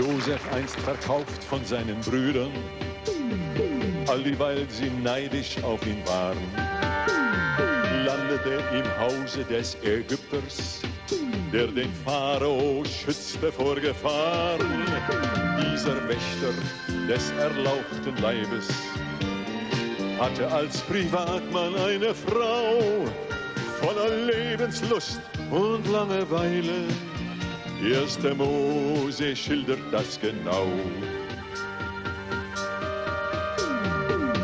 Josef einst verkauft von seinen Brüdern, alldieweil sie neidisch auf ihn waren, landete im Hause des Ägypters, der den Pharao schützte vor Gefahren. Dieser Wächter des erlauchten Leibes hatte als Privatmann eine Frau voller Lebenslust und Langeweile. 1. Mose schildert das genau.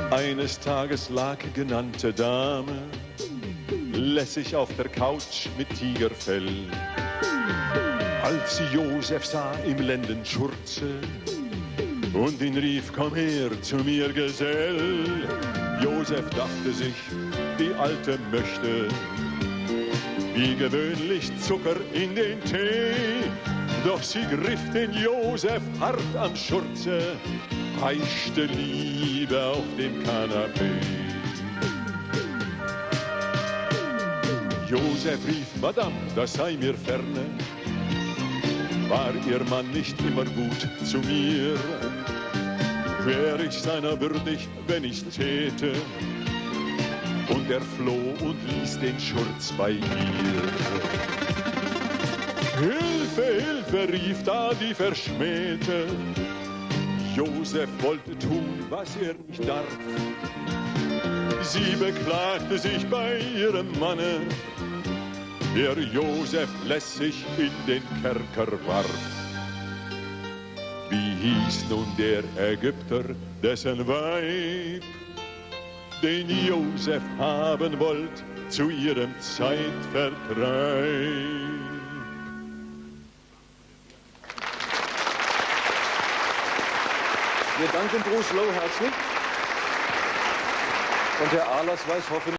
Eines Tages lag genannte Dame lässig auf der Couch mit Tigerfell. Als sie Josef sah im Lendenschurze und ihn rief, komm her zu mir, Gesell. Josef dachte sich, die Alte möchte wie gewöhnlich Zucker in den Tee. Doch sie griff den Josef hart am Schurze, heischte Liebe auf dem Kanapee. Josef rief, Madame, das sei mir ferne, war ihr Mann nicht immer gut zu mir? Wär ich seiner würdig, wenn ich's täte? Und er floh und ließ den Schurz bei ihr. Hilfe, Hilfe, rief da die Verschmähte. Josef wollte tun, was er nicht darf. Sie beklagte sich bei ihrem Manne, der Josef lässig in den Kerker warf. Wie hieß nun der Ägypter, dessen Weib den Josef haben wollt zu ihrem Zeitvertreib? Wir danken Bruce Lowe herzlich. Und Herr Ahlers weiß hoffentlich,